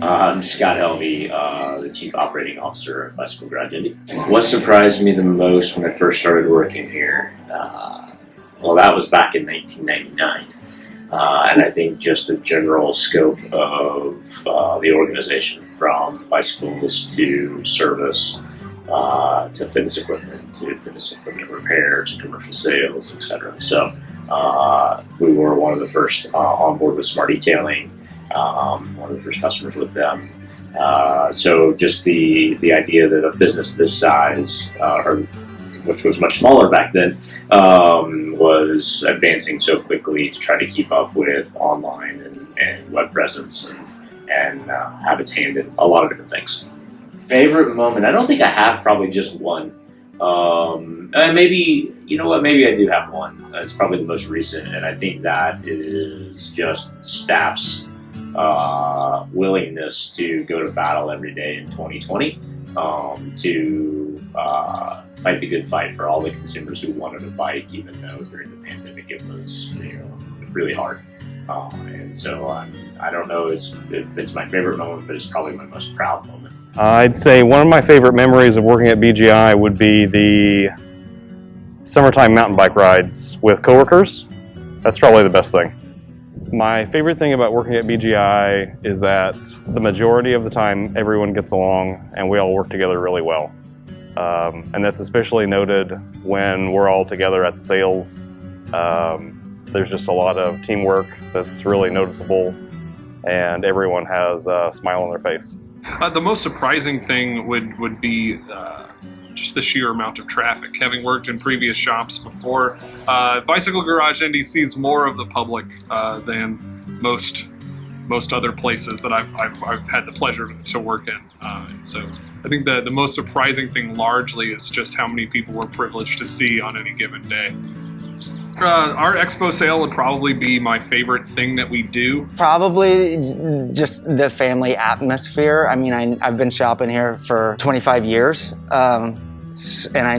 I'm Scott Helvey, the Chief Operating Officer at Bicycle Garage Indy. What surprised me the most when I first started working here, well, that was back in 1999. And I think just the general scope of the organization, from bicycles to service, to fitness equipment repair, to commercial sales, etc. So we were one of the first on board with Smart Detailing, one of the first customers with them. So just the idea that a business this size, which was much smaller back then, was advancing so quickly to try to keep up with online and web presence and have its hand in a lot of different things. Favorite moment? I don't think I have probably just one. And maybe, you know what, maybe I do have one. It's probably the most recent, and I think that is just staff's willingness to go to battle every day in 2020 to fight the good fight for all the consumers who wanted a bike, even though during the pandemic it was really hard. And so I don't know if it's my favorite moment, but it's probably my most proud moment. I'd say one of my favorite memories of working at BGI would be the summertime mountain bike rides with coworkers. That's probably the best thing. My favorite thing about working at BGI is that the majority of the time everyone gets along and we all work together really well. And that's especially noted when we're all together at the sales. There's just a lot of teamwork that's really noticeable, and everyone has a smile on their face. The most surprising thing would be just the sheer amount of traffic. Having worked in previous shops before, Bicycle Garage Indy sees more of the public than most other places that I've had the pleasure to work in. And so I think the most surprising thing largely is just how many people we're privileged to see on any given day. Our expo sale would probably be my favorite thing that we do. Probably just the family atmosphere. I mean, I've been shopping here for 25 years. And I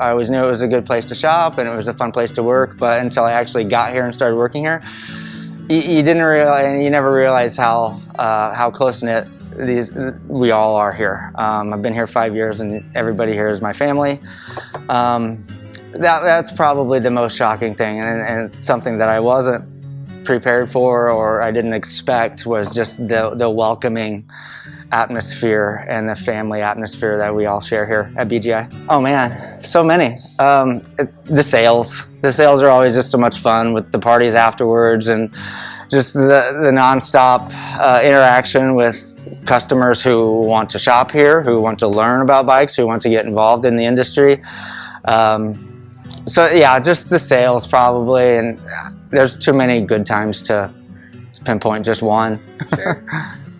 always knew it was a good place to shop and it was a fun place to work, but until I actually got here and started working here, you never realize how close-knit we all are here. I've been here 5 years and everybody here is my family. That's probably the most shocking thing, and something that I wasn't prepared for or I didn't expect was just the welcoming atmosphere and the family atmosphere that we all share here at BGI. Oh man, so many. The sales are always just so much fun, with the parties afterwards and just the nonstop interaction with customers who want to shop here, who want to learn about bikes, who want to get involved in the industry. So yeah, just the sales probably, and there's too many good times to pinpoint just one. Sure.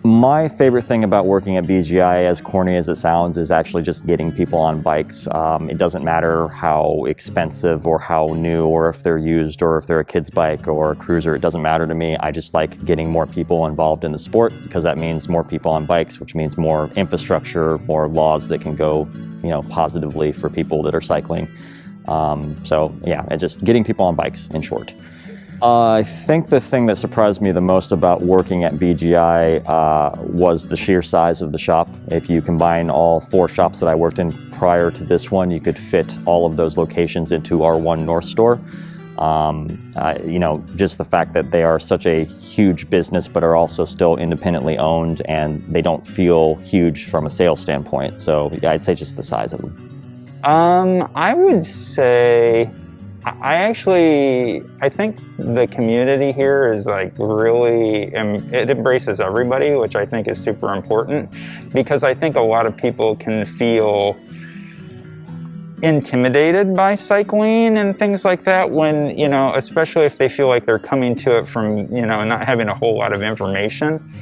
My favorite thing about working at BGI, as corny as it sounds, is actually just getting people on bikes. It doesn't matter how expensive or how new, or if they're used, or if they're a kid's bike or a cruiser. It doesn't matter to me. I just like getting more people involved in the sport, because that means more people on bikes, which means more infrastructure, more laws that can go, positively for people that are cycling. So yeah, just getting people on bikes, in short. I think the thing that surprised me the most about working at BGI was the sheer size of the shop. If you combine all 4 shops that I worked in prior to this one, you could fit all of those locations into our one North store. Just the fact that they are such a huge business but are also still independently owned, and they don't feel huge from a sales standpoint. So yeah, I'd say just the size of them. I would say, I think the community here is really, it embraces everybody, which I think is super important, because I think a lot of people can feel intimidated by cycling and things like that when, especially if they feel like they're coming to it from, not having a whole lot of information.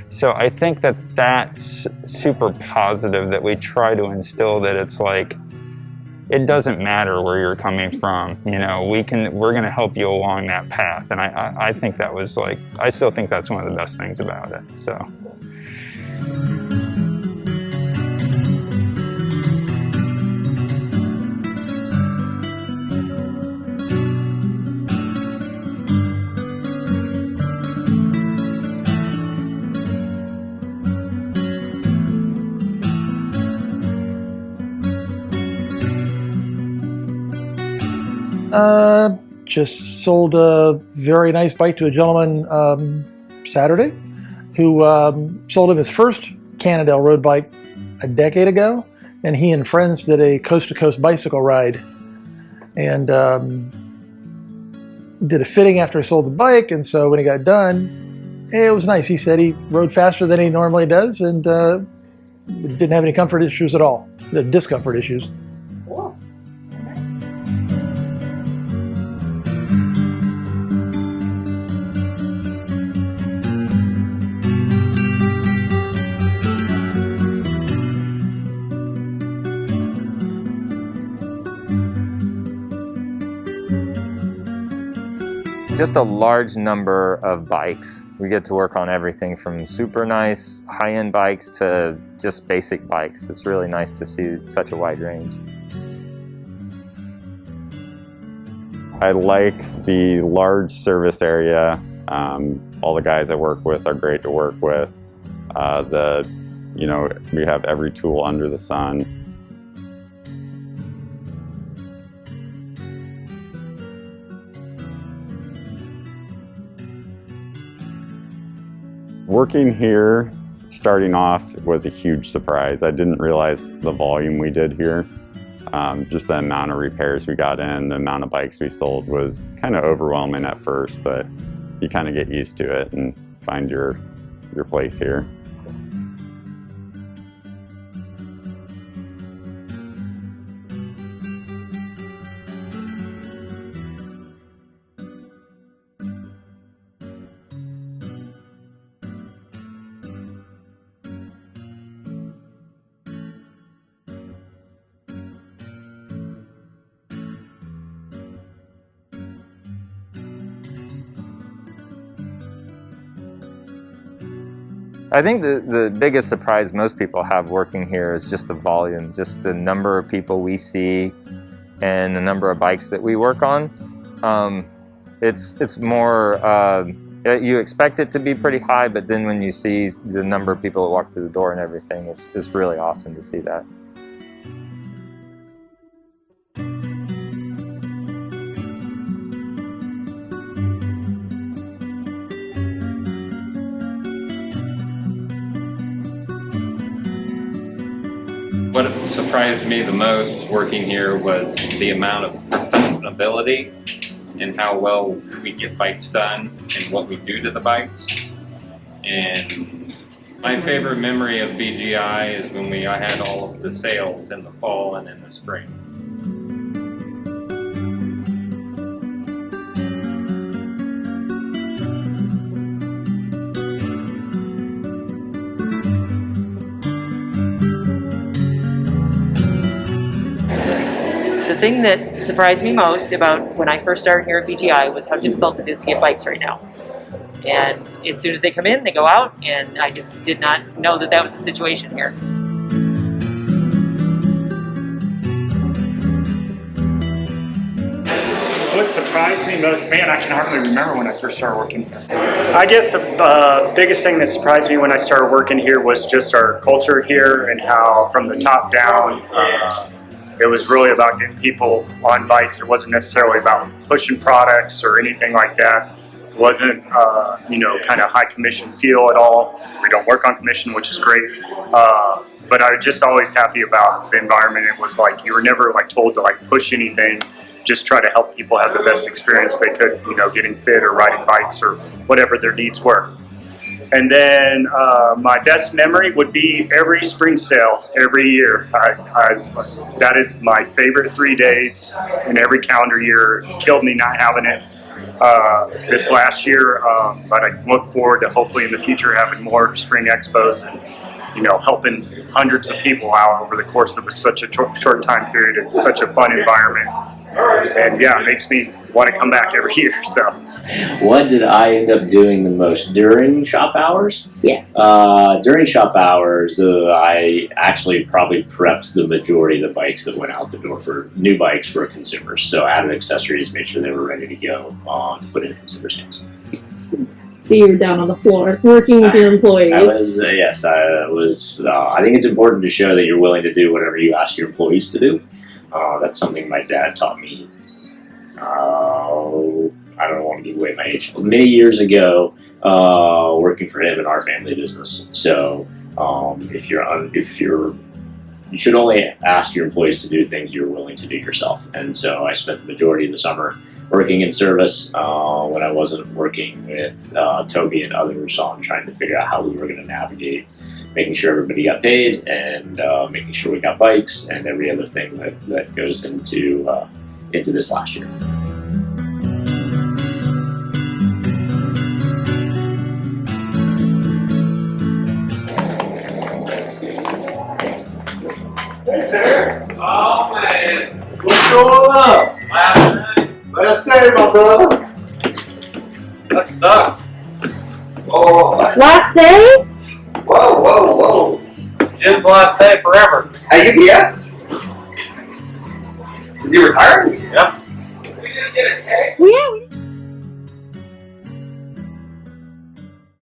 So I think that's super positive, that we try to instill that it's it doesn't matter where you're coming from, we're going to help you along that path. And I think that was I still think that's one of the best things about it, so. Just sold a very nice bike to a gentleman Saturday who sold him his first Cannondale road bike a decade ago, and he and friends did a coast-to-coast bicycle ride and did a fitting after he sold the bike. And so when he got done, it was nice. He said he rode faster than he normally does and didn't have any comfort issues at all, discomfort issues. Just a large number of bikes. We get to work on everything from super nice high-end bikes to just basic bikes. It's really nice to see such a wide range. I like the large service area. All the guys I work with are great to work with. We have every tool under the sun. Working here, starting off, was a huge surprise. I didn't realize the volume we did here. Just the amount of repairs we got in, the amount of bikes we sold was kind of overwhelming at first, but you kind of get used to it and find your place here. I think the biggest surprise most people have working here is just the volume, just the number of people we see and the number of bikes that we work on. It's more, you expect it to be pretty high, but then when you see the number of people that walk through the door and everything, it's really awesome to see that. What surprised me the most working here was the amount of professionality and how well we get bikes done and what we do to the bikes. And my favorite memory of BGI is when I had all of the sales in the fall and in the spring. The thing that surprised me most about when I first started here at BGI was how difficult it is to get bikes right now. And as soon as they come in, they go out, and I just did not know that that was the situation here. What surprised me most, man, I can hardly remember when I first started working here. I guess the biggest thing that surprised me when I started working here was just our culture here and how from the top down, it was really about getting people on bikes. It wasn't necessarily about pushing products or anything like that. It wasn't, kind of high commission feel at all. We don't work on commission, which is great. But I was just always happy about the environment. It was like you were never told to push anything. Just try to help people have the best experience they could, getting fit or riding bikes or whatever their needs were. And then my best memory would be every spring sale every year. That is my favorite 3 days in every calendar year. It killed me not having it this last year, but I look forward to hopefully in the future having more spring expos and helping hundreds of people out over the course of such a short time period. It's such a fun environment, and yeah, it makes me want to come back every year. So. What did I end up doing the most during shop hours? Yeah. During shop hours, I actually probably prepped the majority of the bikes that went out the door for new bikes for consumers. So added accessories, made sure they were ready to go to put in consumers' hands. So you're down on the floor working with your employees. I think it's important to show that you're willing to do whatever you ask your employees to do. That's something my dad taught me I don't want to give away my age. Many years ago, working for him in our family business. So you should only ask your employees to do things you're willing to do yourself. And so I spent the majority of the summer working in service when I wasn't working with Toby and others on trying to figure out how we were going to navigate making sure everybody got paid and making sure we got bikes and every other thing that goes into this last year. Hey, sir. Oh, man. What's going on? Last day, my brother. That sucks. Oh. Last day? Whoa, whoa, whoa. Jim's last day forever. At UPS? Is he retired? Yep. Yeah, we